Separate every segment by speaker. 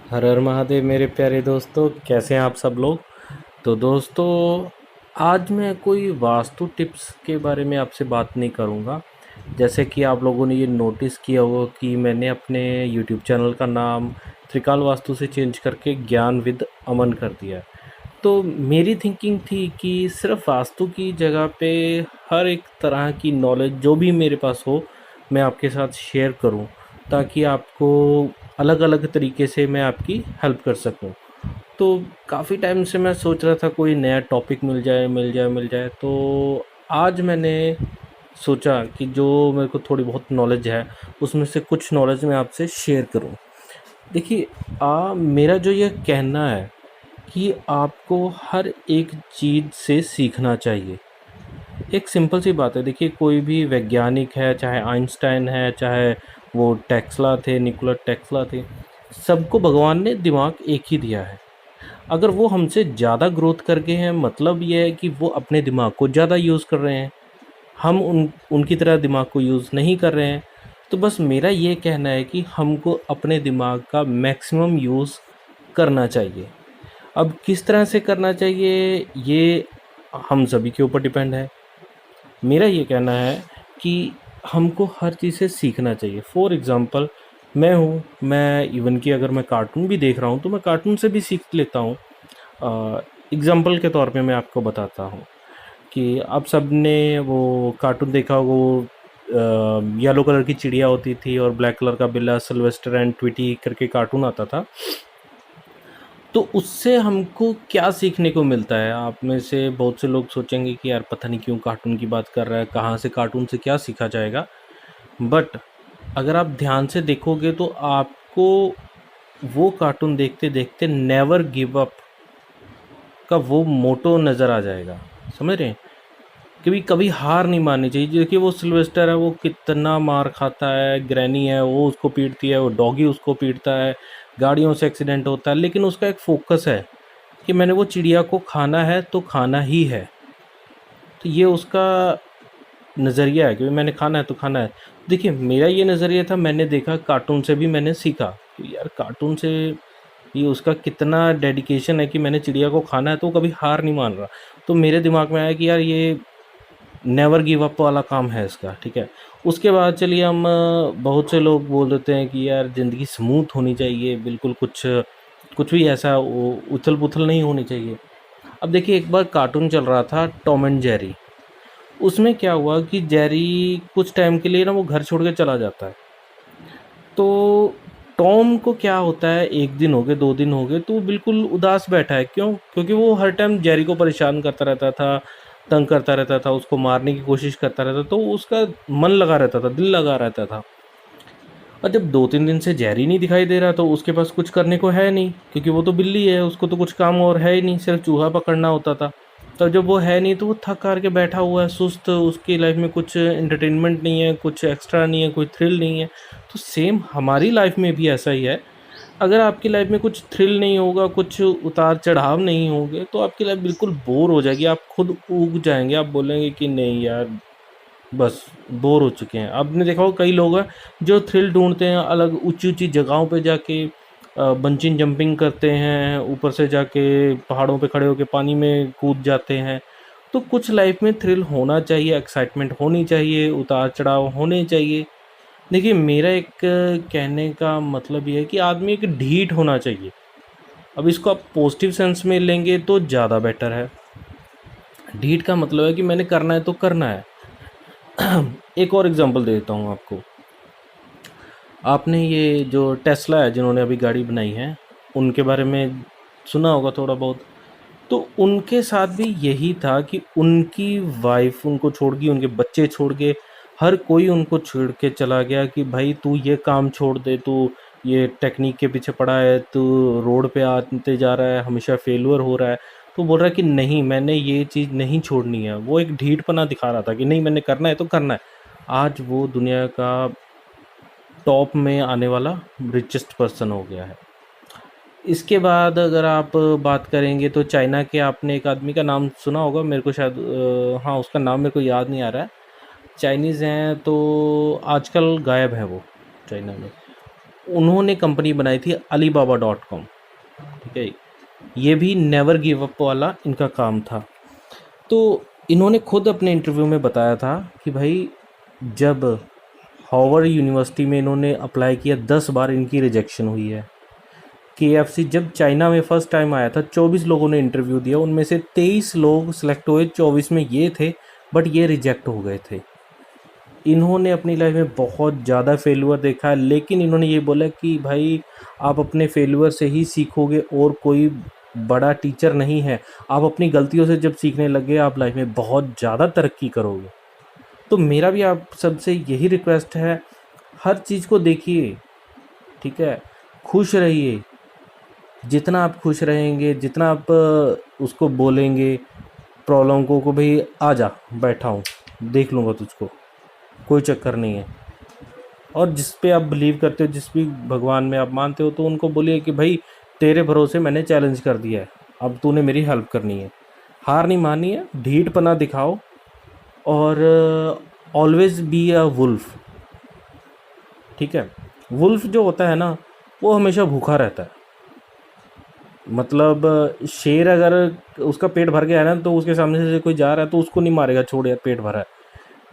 Speaker 1: हर हर महादेव मेरे प्यारे दोस्तों, कैसे हैं आप सब लोग। तो दोस्तों, आज मैं कोई वास्तु टिप्स के बारे में आपसे बात नहीं करूंगा। जैसे कि आप लोगों ने ये नोटिस किया होगा कि मैंने अपने यूट्यूब चैनल का नाम त्रिकाल वास्तु से चेंज करके ज्ञान विद अमन कर दिया है। तो मेरी थिंकिंग थी कि सिर्फ वास्तु की जगह पे हर एक तरह की नॉलेज जो भी मेरे पास हो, मैं आपके साथ शेयर करूं, ताकि आपको अलग अलग तरीके से मैं आपकी हेल्प कर सकूं। तो काफ़ी टाइम से मैं सोच रहा था कोई नया टॉपिक मिल जाए। तो आज मैंने सोचा कि जो मेरे को थोड़ी बहुत नॉलेज है, उसमें से कुछ नॉलेज मैं आपसे शेयर करूं। देखिए, मेरा जो ये कहना है कि आपको हर एक चीज़ से सीखना चाहिए। एक सिंपल सी बात है। देखिए, कोई भी वैज्ञानिक है, चाहे आइंस्टाइन है, चाहे वो टेस्ला थे, निकोला टेस्ला थे, सबको भगवान ने दिमाग एक ही दिया है। अगर वो हमसे ज़्यादा ग्रोथ कर गए हैं, मतलब ये है कि वो अपने दिमाग को ज़्यादा यूज़ कर रहे हैं, हम उनकी तरह दिमाग को यूज़ नहीं कर रहे हैं। तो बस मेरा ये कहना है कि हमको अपने दिमाग का मैक्सिमम यूज़ करना चाहिए। अब किस तरह से करना चाहिए, ये हम सभी के ऊपर डिपेंड है। मेरा ये कहना है कि हमको हर चीज़ से सीखना चाहिए। फॉर एग्ज़ाम्पल, मैं इवन कि अगर मैं कार्टून भी देख रहा हूँ, तो मैं कार्टून से भी सीख लेता हूँ। एग्ज़ाम्पल के तौर पे मैं आपको बताता हूँ कि आप सब ने वो कार्टून देखा होगा, वो येलो कलर की चिड़िया होती थी और ब्लैक कलर का बिल्ला, सिल्वेस्टर एंड ट्विटी करके कार्टून आता था। तो उससे हमको क्या सीखने को मिलता है? आप में से बहुत से लोग सोचेंगे कि यार पता नहीं क्यों कार्टून की बात कर रहा है, कहाँ से कार्टून से क्या सीखा जाएगा। बट अगर आप ध्यान से देखोगे तो आपको वो कार्टून देखते देखते नेवर गिव अप का वो मोटो नज़र आ जाएगा। समझ रहे हैं? कभी कभी हार नहीं माननी चाहिए। देखिए, वो सिल्वेस्टर है, वो कितना मार खाता है, ग्रैनी है वो उसको पीटती है, वो डॉगी उसको पीटता है, गाड़ियों से एक्सीडेंट होता है, लेकिन उसका एक फोकस है कि मैंने वो चिड़िया को खाना है तो खाना ही है। तो ये उसका नज़रिया है कि मैंने खाना है तो खाना है। देखिए, मेरा ये नज़रिया था, मैंने देखा कार्टून से भी मैंने सीखा कि यार कार्टून से ये उसका कितना डेडिकेशन है कि मैंने चिड़िया को खाना है, तो वो कभी हार नहीं मान रहा। तो मेरे दिमाग में आया कि यार ये नेवर गिव अप वाला काम है इसका, ठीक है। उसके बाद चलिए हम बहुत से लोग बोल देते हैं कि यार ज़िंदगी स्मूथ होनी चाहिए, बिल्कुल कुछ कुछ भी ऐसा उथल पुथल नहीं होनी चाहिए। अब देखिए, एक बार कार्टून चल रहा था टॉम एंड जेरी। उसमें क्या हुआ कि जेरी कुछ टाइम के लिए ना वो घर छोड़ के चला जाता है। तो टॉम को क्या होता है, एक दिन हो गए, दो दिन हो गए, तो वो बिल्कुल उदास बैठा है। क्यों? क्योंकि वो हर टाइम जेरी को परेशान करता रहता था, तंग करता रहता था, उसको मारने की कोशिश करता रहता, तो उसका मन लगा रहता था, दिल लगा रहता था। और जब दो तीन दिन से जेरी नहीं दिखाई दे रहा, तो उसके पास कुछ करने को है नहीं, क्योंकि वो तो बिल्ली है, उसको तो कुछ काम और है ही नहीं, सिर्फ चूहा पकड़ना होता था। तो जब वो है नहीं, तो वो थक हार के बैठा हुआ है, सुस्त, उसकी लाइफ में कुछ एंटरटेनमेंट नहीं है, कुछ एक्स्ट्रा नहीं है, कोई थ्रिल नहीं है। तो सेम हमारी लाइफ में भी ऐसा ही है। अगर आपकी लाइफ में कुछ थ्रिल नहीं होगा, कुछ उतार चढ़ाव नहीं होंगे, तो आपकी लाइफ बिल्कुल बोर हो जाएगी। आप खुद ऊब जाएंगे, आप बोलेंगे कि नहीं यार, बस बोर हो चुके हैं। आपने देखा होगा कई लोग हैं जो थ्रिल ढूंढते हैं, अलग ऊंची ऊंची जगहों पे जाके बंचिंग जंपिंग करते हैं, ऊपर से जाके पहाड़ों पे खड़े होके पानी में कूद जाते हैं। तो कुछ लाइफ में थ्रिल होना चाहिए, एक्साइटमेंट होनी चाहिए, उतार चढ़ाव होने चाहिए। देखिए, मेरा एक कहने का मतलब ये है कि आदमी एक ढीठ होना चाहिए। अब इसको आप पॉजिटिव सेंस में लेंगे तो ज़्यादा बेटर है। ढीठ का मतलब है कि मैंने करना है तो करना है। एक और एग्जांपल दे देता हूँ आपको। आपने ये जो टेस्ला है, जिन्होंने अभी गाड़ी बनाई है, उनके बारे में सुना होगा थोड़ा बहुत। तो उनके साथ भी यही था कि उनकी वाइफ उनको छोड़ गई, उनके बच्चे छोड़ के, हर कोई उनको छोड़ के चला गया कि भाई तू ये काम छोड़ दे, तू ये टेक्निक के पीछे पड़ा है, तू रोड पे आते जा रहा है, हमेशा फेलुअर हो रहा है। तो बोल रहा है कि नहीं, मैंने ये चीज़ नहीं छोड़नी है। वो एक ढीठपना दिखा रहा था कि नहीं, मैंने करना है तो करना है। आज वो दुनिया का टॉप में आने वाला रिचेस्ट पर्सन हो गया है। इसके बाद अगर आप बात करेंगे तो चाइना के, आपने एक आदमी का नाम सुना होगा, मेरे को शायद हाँ, उसका नाम मेरे को याद नहीं आ रहा है। चाइनीज़ हैं, तो आजकल गायब हैं वो चाइना में। उन्होंने कंपनी बनाई थी Alibaba.com। ठीक है, ये भी नेवर गिव अप वाला इनका काम था। तो इन्होंने खुद अपने इंटरव्यू में बताया था कि भाई जब हार्वर्ड यूनिवर्सिटी में इन्होंने अप्लाई किया 10 बार इनकी रिजेक्शन हुई है। KFC जब चाइना में फ़र्स्ट टाइम आया था 24 लोगों ने इंटरव्यू दिया, उनमें से 23 लोग सिलेक्ट हुए, 24 में ये थे, बट ये रिजेक्ट हो गए थे। इन्होंने अपनी लाइफ में बहुत ज़्यादा फेल्यूर देखा है, लेकिन इन्होंने ये बोला कि भाई आप अपने फेल्यूर से ही सीखोगे और कोई बड़ा टीचर नहीं है। आप अपनी गलतियों से जब सीखने लगे आप लाइफ में बहुत ज़्यादा तरक्की करोगे। तो मेरा भी आप सबसे यही रिक्वेस्ट है, हर चीज़ को देखिए, ठीक है, खुश रहिए। जितना आप खुश रहेंगे, जितना आप उसको बोलेंगे प्रॉब्लम को भाई आ जा, बैठा हूँ, देख लूँगा तुझको, कोई चक्कर नहीं है। और जिस पे आप बिलीव करते हो, जिस भी भगवान में आप मानते हो, तो उनको बोलिए कि भाई तेरे भरोसे मैंने चैलेंज कर दिया है, अब तूने मेरी हेल्प करनी है। हार नहीं माननी है, ढीठपना दिखाओ, और ऑलवेज बी अ वुल्फ। ठीक है, वुल्फ जो होता है ना, वो हमेशा भूखा रहता है। मतलब शेर अगर उसका पेट भर गया है ना, तो उसके सामने से कोई जा रहा है तो उसको नहीं मारेगा, छोड़ यार पेट भरा है।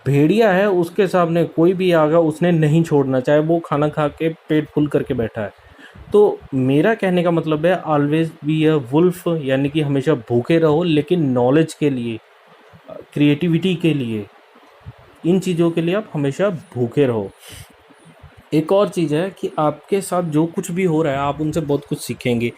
Speaker 1: भेड़िया है, उसके सामने कोई भी आगा उसने नहीं छोड़ना, चाहे वो खाना खा के पेट फुल करके बैठा है। तो मेरा कहने का मतलब है ऑलवेज बी अ वुल्फ, यानी कि हमेशा भूखे रहो, लेकिन नॉलेज के लिए, क्रिएटिविटी के लिए, इन चीज़ों के लिए आप हमेशा भूखे रहो। एक और चीज़ है कि आपके साथ जो कुछ भी हो रहा है आप उनसे बहुत कुछ सीखेंगे।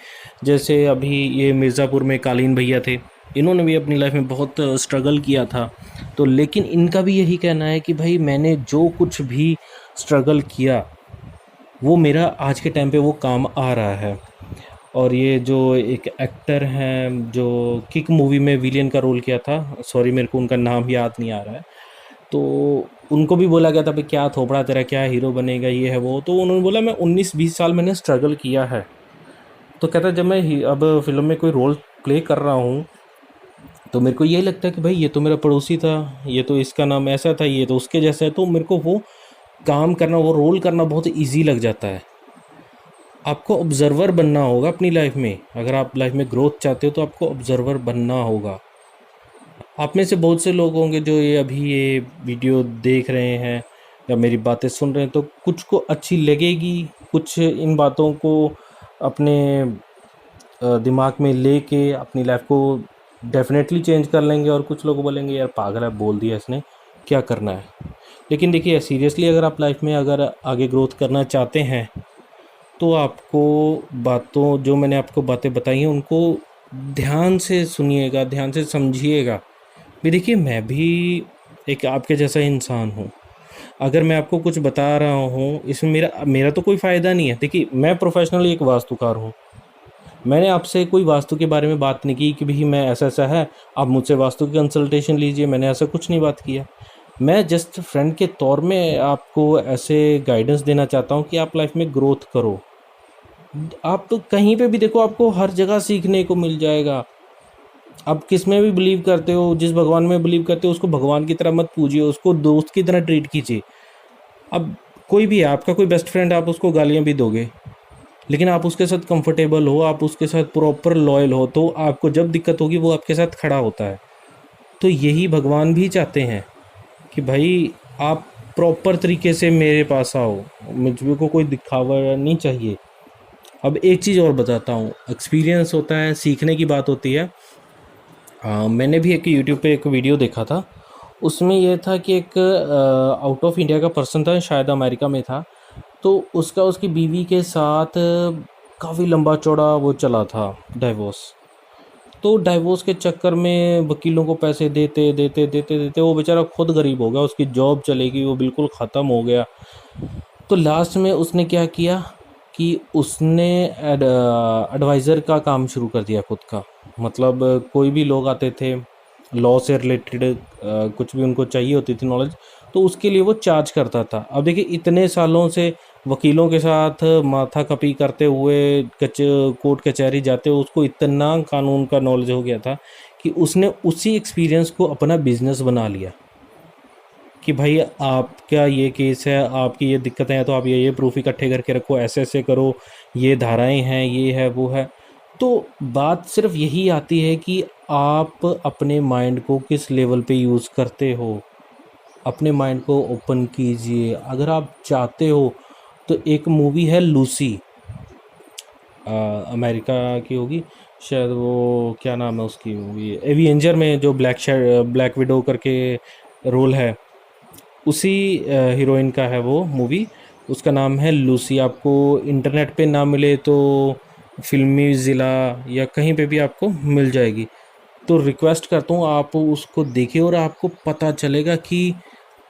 Speaker 1: जैसे अभी ये मिर्ज़ापुर में कालीन भैया थे, इन्होंने भी अपनी लाइफ में बहुत स्ट्रगल किया था। तो लेकिन इनका भी यही कहना है कि भाई मैंने जो कुछ भी स्ट्रगल किया वो मेरा आज के टाइम पे वो काम आ रहा है। और ये जो एक एक्टर हैं जो किक मूवी में विलेन का रोल किया था, सॉरी मेरे को उनका नाम याद नहीं आ रहा है, तो उनको भी बोला गया था भाई क्या थोपड़ा तेरा, क्या हीरो बनेगा, ये है वो। तो उन्होंने बोला मैं 19-20 साल मैंने स्ट्रगल किया है। तो कहता है जब मैं अब फिल्म में कोई रोल प्ले कर रहा हूँ तो मेरे को यही लगता है कि भाई ये तो मेरा पड़ोसी था, ये तो इसका नाम ऐसा था, ये तो उसके जैसा है, तो मेरे को वो काम करना, वो रोल करना बहुत ईजी लग जाता है। आपको ऑब्जर्वर बनना होगा अपनी लाइफ में। अगर आप लाइफ में ग्रोथ चाहते हो तो आपको ऑब्जर्वर बनना होगा। आप में से बहुत से लोग होंगे जो ये अभी ये वीडियो देख रहे हैं या मेरी बातें सुन रहे हैं, तो कुछ को अच्छी लगेगी, कुछ इन बातों को अपने दिमाग में लेके अपनी लाइफ को डेफिनेटली चेंज कर लेंगे, और कुछ लोग बोलेंगे यार पागल है, बोल दिया इसने, क्या करना है। लेकिन देखिए सीरियसली अगर आप लाइफ में अगर आगे ग्रोथ करना चाहते हैं तो आपको बातों, जो मैंने आपको बातें बताई हैं, उनको ध्यान से सुनिएगा, ध्यान से समझिएगा। भी देखिए मैं भी एक आपके जैसा इंसान हूँ। अगर मैं आपको कुछ बता रहा हूँ इसमें मेरा मेरा तो कोई फ़ायदा नहीं है। देखिए मैं प्रोफेशनली एक वास्तुकार हूँ। मैंने आपसे कोई वास्तु के बारे में बात नहीं की कि भाई मैं ऐसा ऐसा है, आप मुझसे वास्तु की कंसल्टेशन लीजिए, मैंने ऐसा कुछ नहीं बात किया। मैं जस्ट फ्रेंड के तौर में आपको ऐसे गाइडेंस देना चाहता हूँ कि आप लाइफ में ग्रोथ करो। आप तो कहीं पे भी देखो, आपको हर जगह सीखने को मिल जाएगा। आप किस में भी बिलीव करते हो, जिस भगवान में बिलीव करते हो, उसको भगवान की तरह मत पूजिए, उसको दोस्त की तरह ट्रीट कीजिए। अब कोई भी है, आपका कोई बेस्ट फ्रेंड, आप उसको गालियाँ भी दोगे, लेकिन आप उसके साथ कंफर्टेबल हो, आप उसके साथ प्रॉपर लॉयल हो, तो आपको जब दिक्कत होगी वो आपके साथ खड़ा होता है। तो यही भगवान भी चाहते हैं कि भाई आप प्रॉपर तरीके से मेरे पास आओ, मुझे को कोई दिखावा नहीं चाहिए। अब एक चीज़ और बताता हूँ, एक्सपीरियंस होता है, सीखने की बात होती है। मैंने भी एक यूट्यूब पे एक वीडियो देखा था, उसमें यह था कि एक आउट ऑफ इंडिया का पर्सन था, शायद अमेरिका में था। तो उसका उसकी बीवी के साथ काफ़ी लंबा चौड़ा वो चला था, डाइवोर्स। तो डाइवोर्स के चक्कर में वकीलों को पैसे देते देते देते देते वो बेचारा खुद गरीब हो गया, उसकी जॉब चलेगी, वो बिल्कुल ख़त्म हो गया। तो लास्ट में उसने क्या किया कि उसने एडवाइज़र का काम शुरू कर दिया खुद का। मतलब कोई भी लोग आते थे लॉ से रिलेटेड, कुछ भी उनको चाहिए होती थी नॉलेज, तो उसके लिए वो चार्ज करता था। अब देखिए इतने सालों से वकीलों के साथ माथा कपी करते हुए कोर्ट कचहरी जाते हुए उसको इतना कानून का नॉलेज हो गया था कि उसने उसी एक्सपीरियंस को अपना बिजनेस बना लिया कि भाई आपका ये केस है, आपकी ये दिक्कतें हैं, तो आप ये प्रूफ इकट्ठे करके रखो, ऐसे ऐसे करो, ये धाराएं हैं, ये है वो है। तो बात सिर्फ यही आती है कि आप अपने माइंड को किस लेवल पे यूज़ करते हो। अपने माइंड को ओपन कीजिए अगर आप चाहते हो। तो एक मूवी है लूसी, अमेरिका की होगी शायद, वो क्या नाम है उसकी मूवी, एवेंजर में जो ब्लैक विडो करके रोल है, उसी हीरोइन का है वो मूवी। उसका नाम है लूसी। आपको इंटरनेट पे ना मिले तो फिल्मी ज़िला या कहीं पे भी आपको मिल जाएगी। तो रिक्वेस्ट करता हूँ आप उसको देखिए और आपको पता चलेगा कि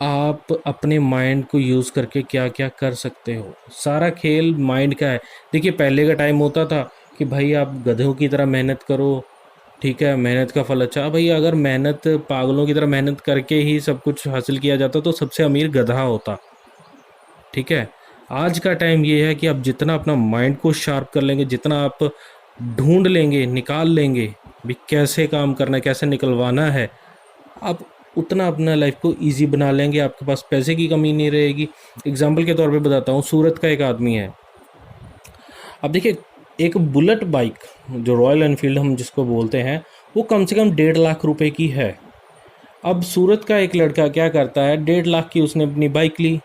Speaker 1: आप अपने माइंड को यूज़ करके क्या क्या कर सकते हो। सारा खेल माइंड का है। देखिए पहले का टाइम होता था कि भाई आप गधों की तरह मेहनत करो, ठीक है, मेहनत का फल अच्छा। भाई अगर मेहनत पागलों की तरह मेहनत करके ही सब कुछ हासिल किया जाता तो सबसे अमीर गधा होता, ठीक है। आज का टाइम ये है कि आप जितना अपना माइंड को शार्प कर लेंगे, जितना आप ढूंढ लेंगे, निकाल लेंगे भी कैसे काम करना है, कैसे निकलवाना है, आप उतना अपना लाइफ को इजी बना लेंगे। आपके पास पैसे की कमी नहीं रहेगी। एग्जाम्पल के तौर पे बताता हूँ, सूरत का एक आदमी है। अब देखिए एक बुलेट बाइक जो रॉयल एनफील्ड हम जिसको बोलते हैं, वो कम से कम 1.5 लाख रुपए की है। अब सूरत का एक लड़का क्या करता है, 1.5 लाख की उसने अपनी बाइक ली,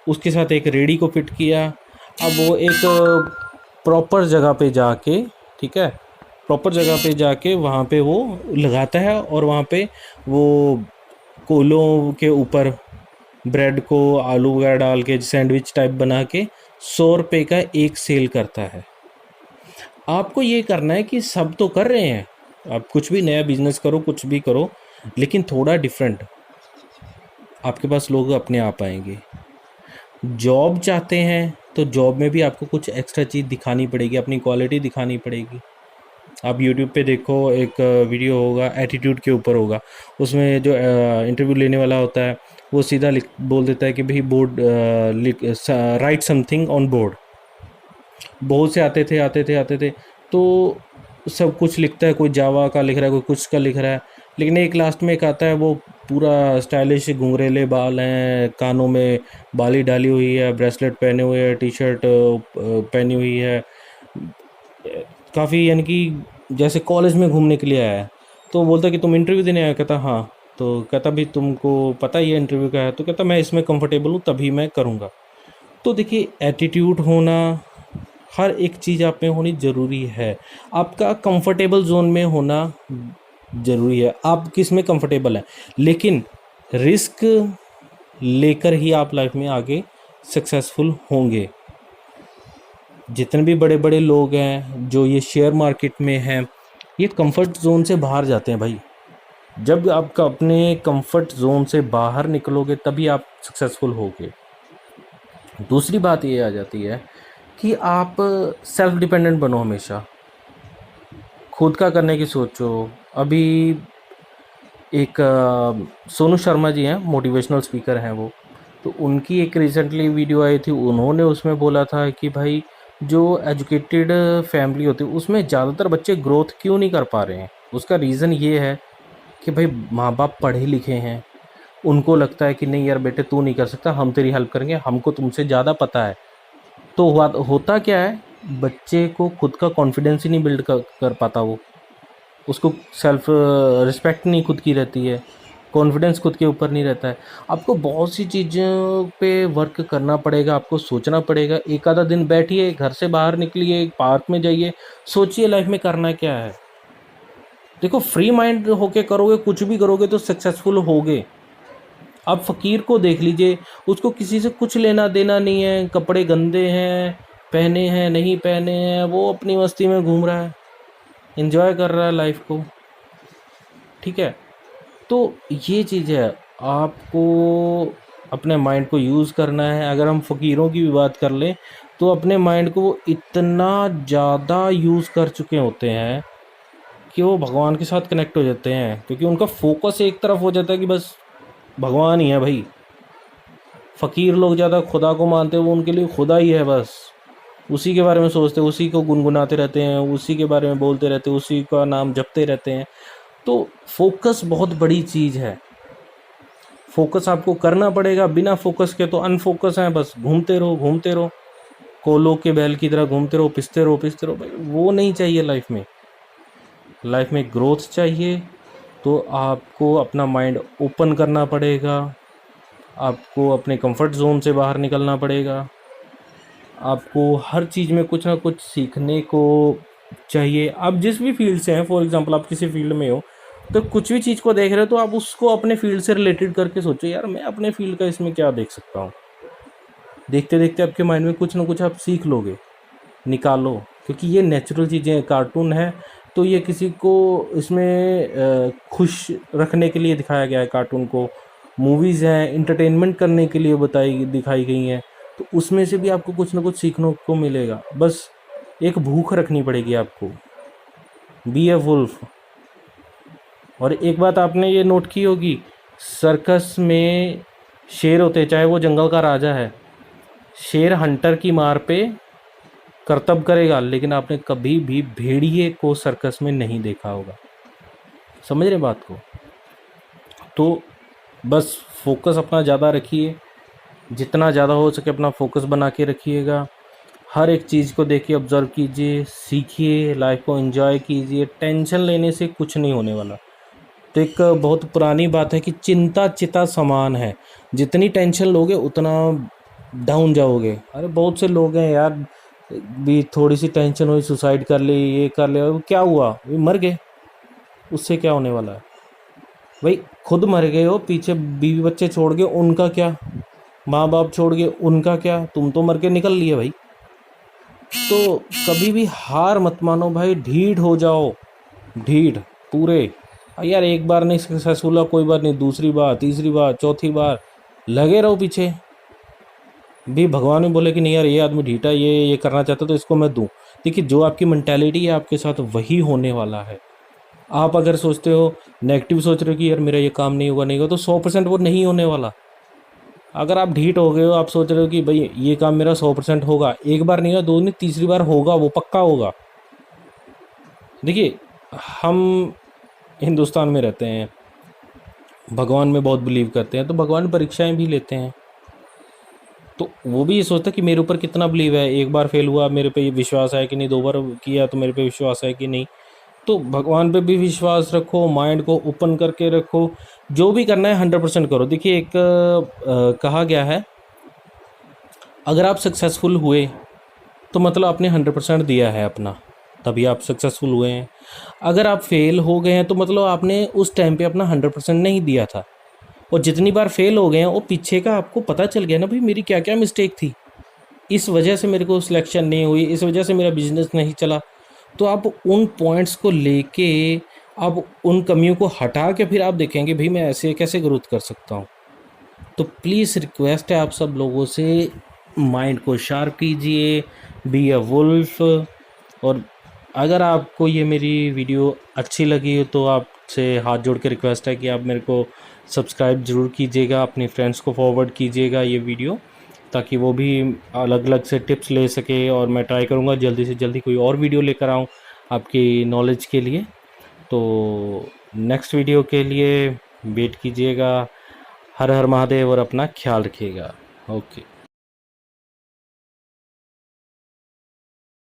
Speaker 1: उसके साथ एक रेडी को फिट किया। अब वो एक प्रॉपर जगह पे जाके, ठीक है, प्रॉपर जगह पे जाके वहाँ पे वो लगाता है और वहाँ पे वो कोलों के ऊपर ब्रेड को आलू वगैरह डाल के सैंडविच टाइप बना के 100 रुपये का एक सेल करता है। आपको ये करना है कि सब तो कर रहे हैं, आप कुछ भी नया बिजनेस करो, कुछ भी करो, लेकिन थोड़ा डिफरेंट। आपके पास लोग अपने आप आएंगे। जॉब चाहते हैं तो जॉब में भी आपको कुछ एक्स्ट्रा चीज़ दिखानी पड़ेगी, अपनी क्वालिटी दिखानी पड़ेगी। आप यूट्यूब पे देखो, एक वीडियो होगा एटीट्यूड के ऊपर होगा, उसमें जो इंटरव्यू लेने वाला होता है वो सीधा बोल देता है कि भाई board right something on board. बहुत से आते थे तो सब कुछ लिखता है, कोई जावा का लिख रहा है, कोई कुछ का लिख रहा है, लेकिन एक लास्ट में एक आता है, वो पूरा स्टाइलिश घुंघरेले बाल हैं, कानों में बाली डाली हुई है, ब्रेसलेट पहने हुए है, टी शर्ट पहनी हुई है, काफ़ी यानी कि जैसे कॉलेज में घूमने के लिए आया है। तो बोलता कि तुम इंटरव्यू देने आया? कहता हाँ। तो कहता भी तुमको पता ही है इंटरव्यू का है? तो कहता मैं इसमें कंफर्टेबल हूँ तभी मैं करूँगा। तो देखिए एटीट्यूड होना, हर एक चीज़ आप में होनी ज़रूरी है। आपका कंफर्टेबल जोन में होना ज़रूरी है, आप किस में कंफर्टेबल हैं, लेकिन रिस्क लेकर ही आप लाइफ में आगे सक्सेसफुल होंगे। जितने भी बड़े बड़े लोग हैं जो ये शेयर मार्केट में हैं, ये कंफर्ट जोन से बाहर जाते हैं भाई। जब आपका अपने कंफर्ट जोन से बाहर निकलोगे तभी आप सक्सेसफुल होगे। दूसरी बात ये आ जाती है कि आप सेल्फ डिपेंडेंट बनो, हमेशा खुद का करने की सोचो। अभी एक सोनू शर्मा जी हैं, मोटिवेशनल स्पीकर हैं वो, तो उनकी एक रिसेंटली वीडियो आई थी, उन्होंने उसमें बोला था कि भाई जो एजुकेटेड फैमिली होती है उसमें ज़्यादातर बच्चे ग्रोथ क्यों नहीं कर पा रहे हैं। उसका रीज़न ये है कि भाई माँ बाप पढ़े लिखे हैं, उनको लगता है कि नहीं यार बेटे तू नहीं कर सकता, हम तेरी हेल्प करेंगे, हमको तुमसे ज़्यादा पता है। तो होता क्या है, बच्चे को खुद का कॉन्फिडेंस ही नहीं बिल्ड कर पाता, वो उसको सेल्फ रिस्पेक्ट नहीं खुद की रहती है, कॉन्फिडेंस खुद के ऊपर नहीं रहता है। आपको बहुत सी चीज़ों पे वर्क करना पड़ेगा, आपको सोचना पड़ेगा। एक आधा दिन बैठिए, घर से बाहर निकलिए, पार्क में जाइए, सोचिए लाइफ में करना क्या है। देखो फ्री माइंड होके करोगे, कुछ भी करोगे तो सक्सेसफुल होगे। आप फ़कीर को देख लीजिए, उसको किसी से कुछ लेना देना नहीं है, कपड़े गंदे हैं, पहने हैं नहीं पहने हैं, वो अपनी मस्ती में घूम रहा है, एंजॉय कर रहा है लाइफ को, ठीक है। तो ये चीज़ है, आपको अपने माइंड को यूज़ करना है। अगर हम फ़कीरों की भी बात कर लें तो अपने माइंड को वो इतना ज़्यादा यूज़ कर चुके होते हैं कि वो भगवान के साथ कनेक्ट हो जाते हैं, क्योंकि उनका फोकस एक तरफ हो जाता है कि बस भगवान ही है भाई। फ़कीर लोग ज़्यादा खुदा को मानते हैं, वो उनके लिए खुदा ही है, बस उसी के बारे में सोचते हैं, उसी को गुनगुनाते रहते हैं, उसी के बारे में बोलते रहते हैं, उसी का नाम जपते रहते हैं। तो फोकस बहुत बड़ी चीज़ है। फोकस आपको करना पड़ेगा, बिना फोकस के तो अनफोकस हैं, बस घूमते रहो घूमते रहो, कोलों के बैल की तरह घूमते रहो, पिसते रहो भाई, वो नहीं चाहिए लाइफ में। लाइफ में ग्रोथ चाहिए तो आपको अपना माइंड ओपन करना पड़ेगा, आपको अपने कंफर्ट जोन से बाहर निकलना पड़ेगा, आपको हर चीज़ में कुछ ना कुछ सीखने को चाहिए। आप जिस भी फील्ड से हैं, फॉर एग्जांपल आप किसी फील्ड में हो, तो कुछ भी चीज़ को देख रहे हो तो आप उसको अपने फील्ड से रिलेटेड करके सोचो, यार मैं अपने फील्ड का इसमें क्या देख सकता हूँ। देखते देखते आपके माइंड में कुछ ना कुछ आप सीख लोगे, निकालो, क्योंकि ये नेचुरल चीज़ें हैं। कार्टून है तो ये किसी को इसमें खुश रखने के लिए दिखाया गया है कार्टून को। मूवीज़ हैं इंटरटेनमेंट करने के लिए दिखाई गई हैं, तो उसमें से भी आपको कुछ ना कुछ सीखने को मिलेगा। बस एक भूख रखनी पड़ेगी आपको, बी ए वुल्फ। और एक बात आपने ये नोट की होगी, सर्कस में शेर होते हैं, चाहे वो जंगल का राजा है, शेर हंटर की मार पे करतब करेगा, लेकिन आपने कभी भी भेड़िए को सर्कस में नहीं देखा होगा। समझ रहे बात को? तो बस फोकस अपना ज़्यादा रखिए, जितना ज़्यादा हो सके अपना फोकस बना के रखिएगा। हर एक चीज़ को देखिए, ऑब्ज़र्व कीजिए, सीखिए, लाइफ को एंजॉय कीजिए। टेंशन लेने से कुछ नहीं होने वाला। तो एक बहुत पुरानी बात है कि चिंता चिता समान है, जितनी टेंशन लोगे उतना डाउन जाओगे। अरे बहुत से लोग हैं यार, भी थोड़ी सी टेंशन हुई सुसाइड कर ली, ये कर लिया, क्या हुआ, वो मर गए, उससे क्या होने वाला है भाई? खुद मर गए हो, पीछे बीवी बच्चे छोड़ के उनका क्या, माँ बाप छोड़ के उनका क्या, तुम तो मर के निकल लिए भाई। तो कभी भी हार मत मानो भाई, ढीठ हो जाओ, ढीठ पूरे। यार एक बार नहीं सक्सेसफुल हुआ कोई बात नहीं, दूसरी बार, तीसरी बार, चौथी बार लगे रहो पीछे। भी भगवान भी बोले कि नहीं यार ये आदमी ढीठा, ये करना चाहता तो इसको मैं दूं। देखिए जो आपकी मेंटालिटी है आपके साथ वही होने वाला है। आप अगर सोचते हो, नेगेटिव सोच रहे हो कि यार मेरा ये काम नहीं होगा, नहीं होगा, तो 100% वो नहीं होने वाला। अगर आप ढीठ हो गए हो, आप सोच रहे हो कि भाई ये काम मेरा 100% होगा, एक बार नहीं होगा, दो नहीं, तीसरी बार होगा, वो पक्का होगा। देखिए हम हिंदुस्तान में रहते हैं, भगवान में बहुत बिलीव करते हैं, तो भगवान परीक्षाएं भी लेते हैं। तो वो भी ये सोचता है कि मेरे ऊपर कितना बिलीव है, एक बार फेल हुआ मेरे पे विश्वास है कि नहीं, दो बार किया तो मेरे पे विश्वास है कि नहीं। तो भगवान पे भी विश्वास रखो, माइंड को ओपन करके रखो, जो भी करना है 100% करो। देखिए एक कहा गया है, अगर आप सक्सेसफुल हुए तो मतलब आपने 100% दिया है अपना, तभी आप सक्सेसफुल हुए हैं। अगर आप फेल हो गए हैं तो मतलब आपने उस टाइम पे अपना 100% नहीं दिया था। और जितनी बार फेल हो गए हैं वो पीछे का आपको पता चल गया ना भाई, मेरी क्या क्या मिस्टेक थी, इस वजह से मेरे को सिलेक्शन नहीं हुई, इस वजह से मेरा बिजनेस नहीं चला। तो आप उन पॉइंट्स को लेके, आप उन कमियों को हटा के फिर आप देखेंगे भाई मैं ऐसे कैसे ग्रोथ कर सकता हूँ। तो प्लीज़ रिक्वेस्ट है आप सब लोगों से, माइंड को शार्प कीजिए, बी अ वुल्फ। और अगर आपको ये मेरी वीडियो अच्छी लगी हो तो आपसे हाथ जोड़ के रिक्वेस्ट है कि आप मेरे को सब्सक्राइब ज़रूर कीजिएगा, अपने फ्रेंड्स को फॉरवर्ड कीजिएगा ये वीडियो, ताकि वो भी अलग अलग से टिप्स ले सके। और मैं ट्राई करूँगा जल्दी से जल्दी कोई और वीडियो लेकर आऊँ आपकी नॉलेज के लिए। तो नेक्स्ट वीडियो के लिए वेट कीजिएगा। हर हर महादेव और अपना ख्याल रखिएगा। ओके।